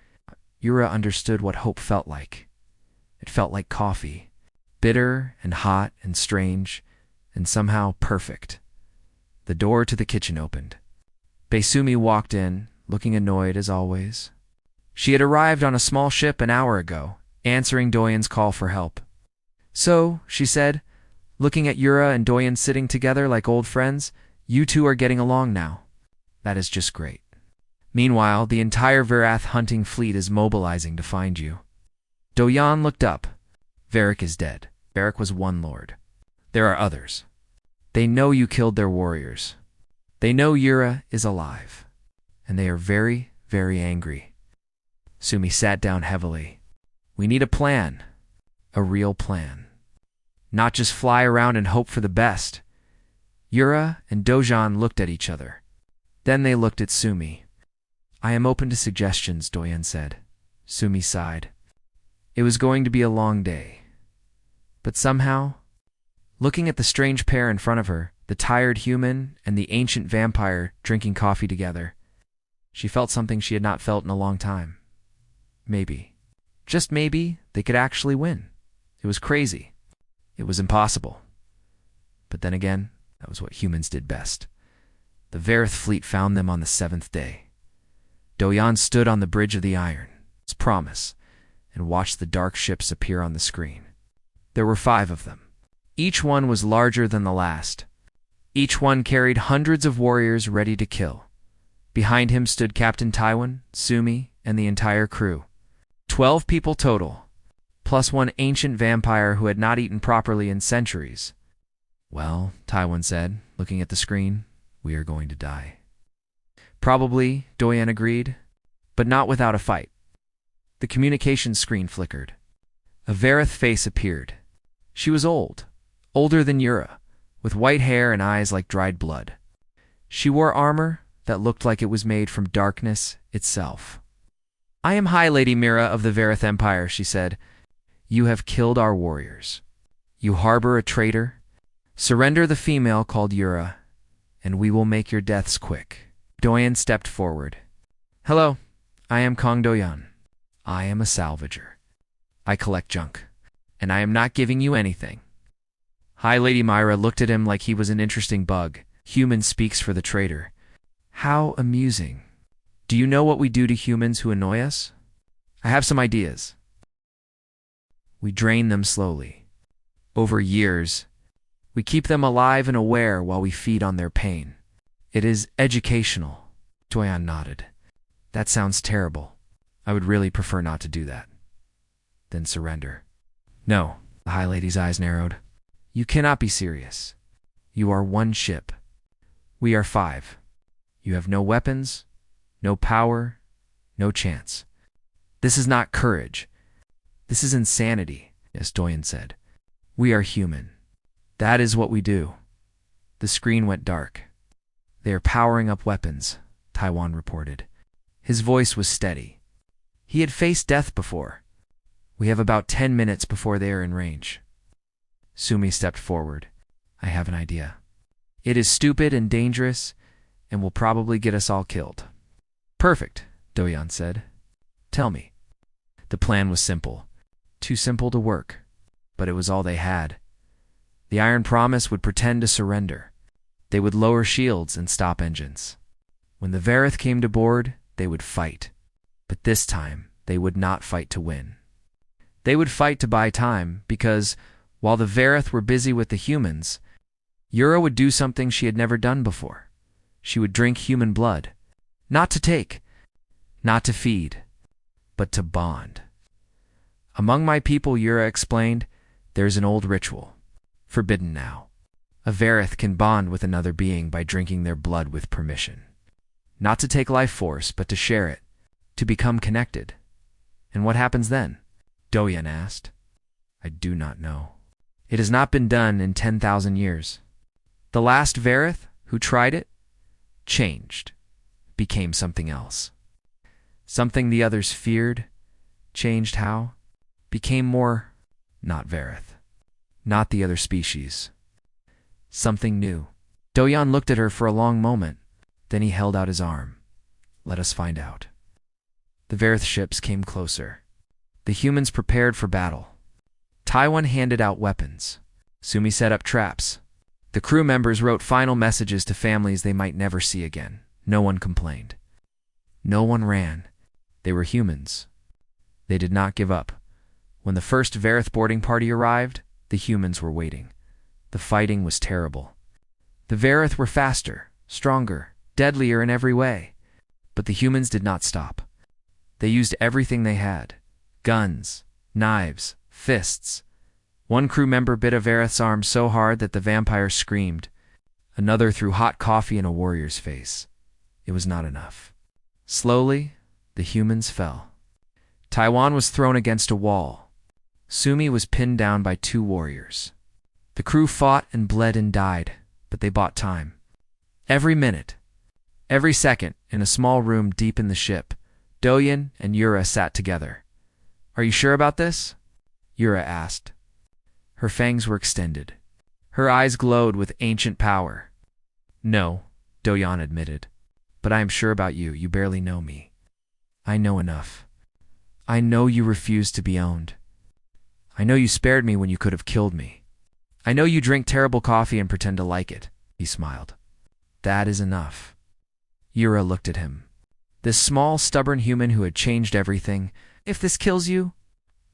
Yura understood what hope felt like. It felt like coffee. Bitter and hot and strange, and somehow perfect. The door to the kitchen opened. Baesumi walked in, looking annoyed as always. She had arrived on a small ship an hour ago, answering Do-yeon's call for help. So, she said, looking at Yura and Do-yeon sitting together like old friends, you two are getting along now. That is just great. Meanwhile, the entire Varath hunting fleet is mobilizing to find you. Do-yeon looked up. Varric is dead. Varric was one lord. There are others. They know you killed their warriors. They know Yura is alive. And they are very, very angry. Sumi sat down heavily. We need a plan. A real plan. Not just fly around and hope for the best. Yura and Do-yeon looked at each other. Then they looked at Sumi. I am open to suggestions, Do-yeon said. Sumi sighed. It was going to be a long day. But somehow, looking at the strange pair in front of her, the tired human and the ancient vampire drinking coffee together, she felt something she had not felt in a long time. Maybe, just maybe, they could actually win. It was crazy. It was impossible. But then again, that was what humans did best. The Varith fleet found them on the 7th day. Do-yeon stood on the bridge of the iron, its promise, and watched the dark ships appear on the screen. There were 5 of them. Each one was larger than the last. Each one carried hundreds of warriors ready to kill. Behind him stood Captain Taiwan, Sumi, and the entire crew. 12 people total. plus one ancient vampire who had not eaten properly in centuries. Well, Taiwan said, looking at the screen, we are going to die. Probably, Doyen agreed, but not without a fight. The communications screen flickered. A Vareth face appeared. She was old, older than Yura, with white hair and eyes like dried blood. She wore armor that looked like it was made from darkness itself. I am High Lady Mira of the Vareth Empire, she said. You have killed our warriors. You harbor a traitor. Surrender the female called Yura, and we will make your deaths quick. Doyen stepped forward. Hello, I am Kong Doyan. I am a salvager. I collect junk, and I am not giving you anything. High Lady Myra looked at him like he was an interesting bug. Human speaks for the traitor. How amusing. Do you know what we do to humans who annoy us? I have some ideas. We drain them slowly. Over years, we keep them alive and aware while we feed on their pain. It is educational. Doyan nodded. That sounds terrible. I would really prefer not to do that. Then surrender. No, the High Lady's eyes narrowed. You cannot be serious. You are one ship. We are 5. You have no weapons, no power, no chance. This is not courage. This is insanity, as Doyen said. We are human. That is what we do. The screen went dark. They are powering up weapons, Taiwan reported. His voice was steady. He had faced death before. We have about 10 minutes before they are in range. Sumi stepped forward. I have an idea. It is stupid and dangerous, and will probably get us all killed. Perfect, Doyan said. Tell me. The plan was simple. Too simple to work, but it was all they had. The Iron Promise would pretend to surrender. They would lower shields and stop engines. When the Vareth came to board, they would fight. But this time, they would not fight to win. They would fight to buy time, because, while the Vareth were busy with the humans, Yura would do something she had never done before. She would drink human blood. Not to take, not to feed, but to bond. Among my people, Yura explained, there's an old ritual. Forbidden now. A Vareth can bond with another being by drinking their blood with permission. Not to take life force, but to share it. To become connected. And what happens then? Doyen asked. I do not know. It has not been done in 10,000 years. The last Vareth who tried it changed, became something else. Something the others feared, changed how? Became more not Vareth, not the other species. Something new. Doyan looked at her for a long moment, then he held out his arm. Let us find out. The Vareth ships came closer. The humans prepared for battle. Taiwan handed out weapons. Sumi set up traps. The crew members wrote final messages to families they might never see again. No one complained. No one ran. They were humans. They did not give up. When the first Vareth boarding party arrived, the humans were waiting. The fighting was terrible. The Vareth were faster, stronger, deadlier in every way. But the humans did not stop. They used everything they had. Guns, knives, fists. One crew member bit a Vareth's arm so hard that the vampire screamed. Another threw hot coffee in a warrior's face. It was not enough. Slowly, the humans fell. Taiwan was thrown against a wall. Sumi was pinned down by 2 warriors. The crew fought and bled and died, but they bought time. Every minute, every second, in a small room deep in the ship, Doyen and Yura sat together. Are you sure about this? Yura asked. Her fangs were extended. Her eyes glowed with ancient power. No, Doyan admitted. But I am sure about you. You barely know me. I know enough. I know you refused to be owned. I know you spared me when you could have killed me. I know you drink terrible coffee and pretend to like it. He smiled. That is enough. Yura looked at him. This small, stubborn human who had changed everything. If this kills you,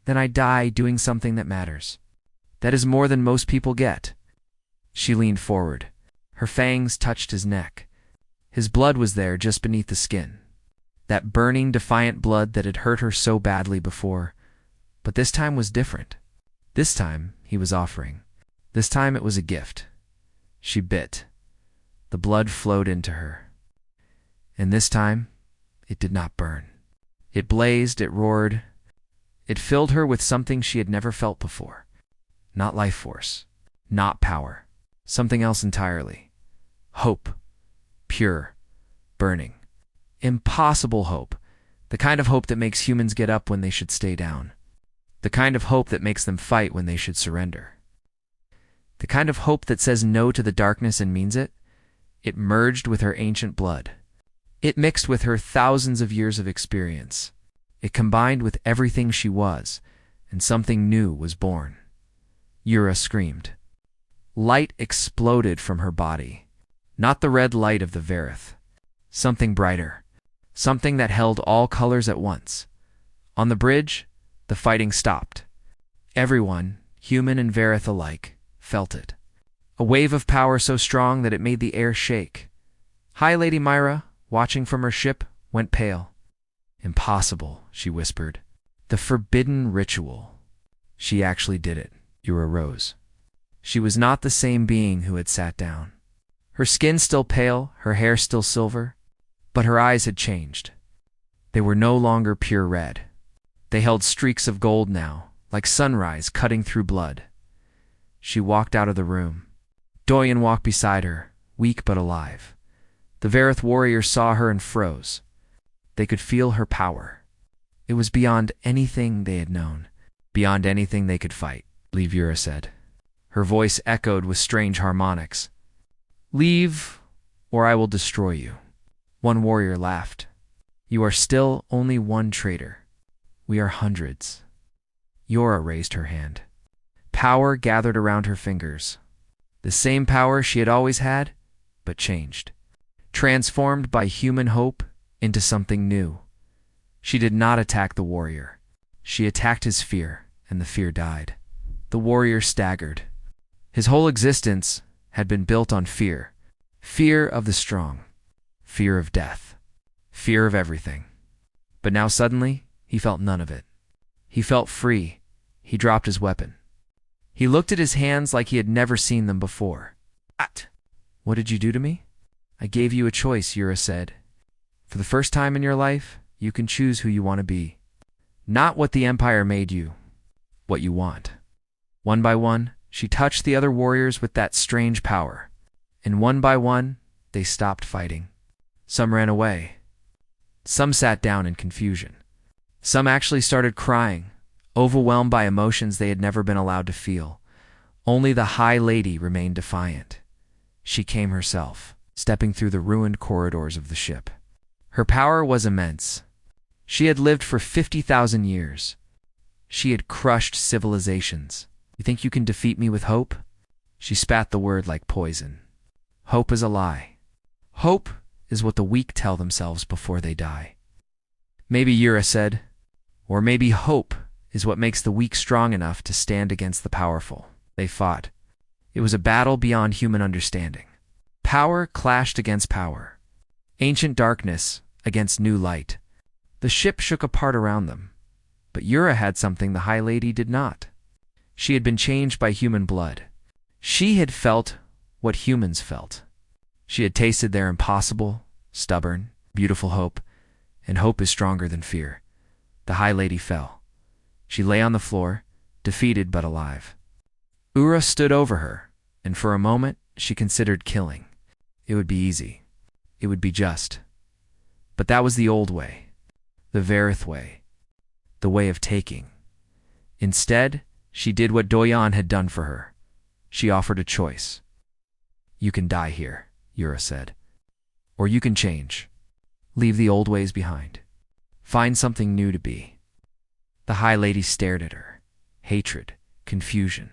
then I die doing something that matters. That is more than most people get. She leaned forward. Her fangs touched his neck. His blood was there just beneath the skin. That burning, defiant blood that had hurt her so badly before. But this time was different. This time he was offering. This time it was a gift. She bit. The blood flowed into her. And this time, it did not burn. It blazed, it roared. It filled her with something she had never felt before. Not life force. Not power. Something else entirely. Hope. Pure. Burning. Impossible hope. The kind of hope that makes humans get up when they should stay down. The kind of hope that makes them fight when they should surrender. The kind of hope that says no to the darkness and means it. It merged with her ancient blood. It mixed with her thousands of years of experience. It combined with everything she was, and something new was born. Yura screamed. Light exploded from her body. Not the red light of the Verith. Something brighter. Something that held all colors at once. On the bridge, the fighting stopped. Everyone, human and Verith alike, felt it. A wave of power so strong that it made the air shake. High Lady Myra, watching from her ship, went pale. Impossible, she whispered. The forbidden ritual. She actually did it. Yura rose. She was not the same being who had sat down. Her skin still pale, her hair still silver, but her eyes had changed. They were no longer pure red. They held streaks of gold now, like sunrise cutting through blood. She walked out of the room. Doyen walked beside her, weak but alive. The Verith warriors saw her and froze. They could feel her power. It was beyond anything they had known, beyond anything they could fight. Leave, Yura said. Her voice echoed with strange harmonics. Leave, or I will destroy you. One warrior laughed. You are still only one traitor. We are hundreds. Yura raised her hand. Power gathered around her fingers. The same power she had always had, but changed. Transformed by human hope into something new. She did not attack the warrior. She attacked his fear, and the fear died. The warrior staggered. His whole existence had been built on fear. Fear of the strong. Fear of death. Fear of everything. But now suddenly, he felt none of it. He felt free. He dropped his weapon. He looked at his hands like he had never seen them before. What did you do to me? I gave you a choice, Yura said. For the first time in your life, you can choose who you want to be. Not what the Empire made you. What you want. One by one, she touched the other warriors with that strange power. And one by one, they stopped fighting. Some ran away. Some sat down in confusion. Some actually started crying, overwhelmed by emotions they had never been allowed to feel. Only the High Lady remained defiant. She came herself, stepping through the ruined corridors of the ship. Her power was immense. She had lived for 50,000 years. She had crushed civilizations. You think you can defeat me with hope? She spat the word like poison. Hope is a lie. Hope is what the weak tell themselves before they die. Maybe, Yura said, or maybe hope is what makes the weak strong enough to stand against the powerful. They fought. It was a battle beyond human understanding. Power clashed against power. Ancient darkness against new light. The ship shook apart around them. But Yura had something the High Lady did not. She had been changed by human blood. She had felt what humans felt. She had tasted their impossible, stubborn, beautiful hope, and hope is stronger than fear. The High Lady fell. She lay on the floor, defeated but alive. Ura stood over her, and for a moment she considered killing. It would be easy. It would be just. But that was the old way. The Verith way. The way of taking. Instead, she did what Doyen had done for her. She offered a choice. You can die here, Yura said. Or you can change. Leave the old ways behind. Find something new to be. The High Lady stared at her. Hatred, confusion,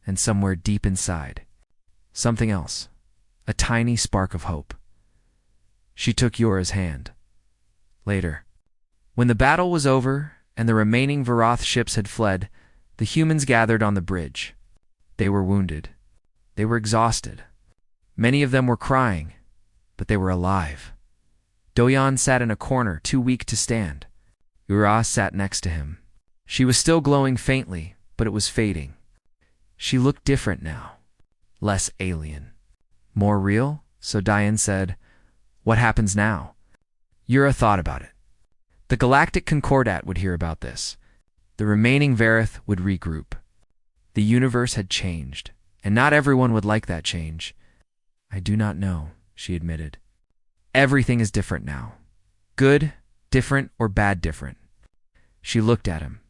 and somewhere deep inside, something else. A tiny spark of hope. She took Yura's hand. Later, when the battle was over and the remaining Varath ships had fled, the humans gathered on the bridge. They were wounded. They were exhausted. Many of them were crying, but they were alive. Doyen sat in a corner, too weak to stand. Ura sat next to him. She was still glowing faintly, but it was fading. She looked different now. Less alien. More real? So Diane said, "What happens now?" Yura thought about it. The Galactic Concordat would hear about this. The remaining Varith would regroup. The universe had changed, and not everyone would like that change. "I do not know," she admitted. "Everything is different now. Good, different, or bad different." She looked at him.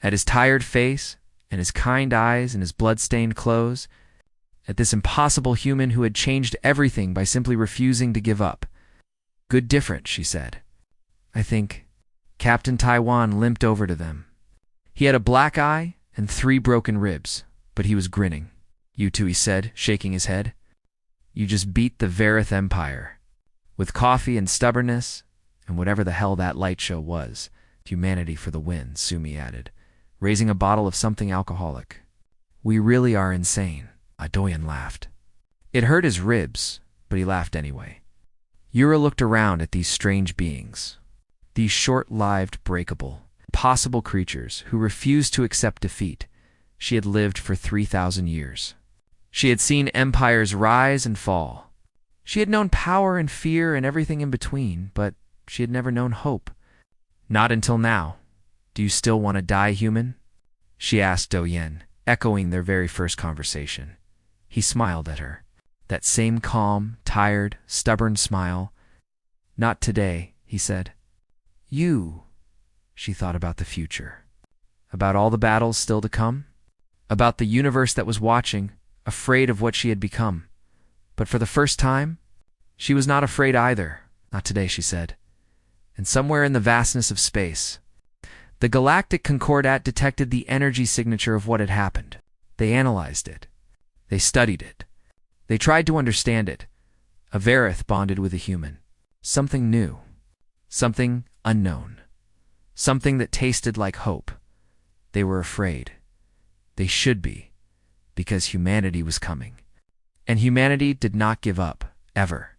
At his tired face, and his kind eyes, and his blood-stained clothes. At this impossible human who had changed everything by simply refusing to give up. "Good different," she said. "I think." Captain Taiwan limped over to them. He had a black eye and 3 broken ribs, but he was grinning. "You two," he said, shaking his head. "You just beat the Varith Empire. With coffee and stubbornness, and whatever the hell that light show was. Humanity for the win," Sumi added, raising a bottle of something alcoholic. "We really are insane." Adoyan laughed. It hurt his ribs, but he laughed anyway. Yura looked around at these strange beings. These short-lived, breakable, impossible creatures who refused to accept defeat. She had lived for 3,000 years. She had seen empires rise and fall. She had known power and fear and everything in between, but she had never known hope. Not until now. "Do you still want to die, human?" she asked Doyen, echoing their very first conversation. He smiled at her. That same calm, tired, stubborn smile. "Not today," he said. "You." She thought about the future. About all the battles still to come. About the universe that was watching, afraid of what she had become. But for the first time, she was not afraid either. "Not today," she said. And somewhere in the vastness of space, the Galactic Concordat detected the energy signature of what had happened. They analyzed it. They studied it. They tried to understand it. A Varith bonded with a human. Something new. Something unknown. Something that tasted like hope. They were afraid. They should be, because humanity was coming. And humanity did not give up, ever.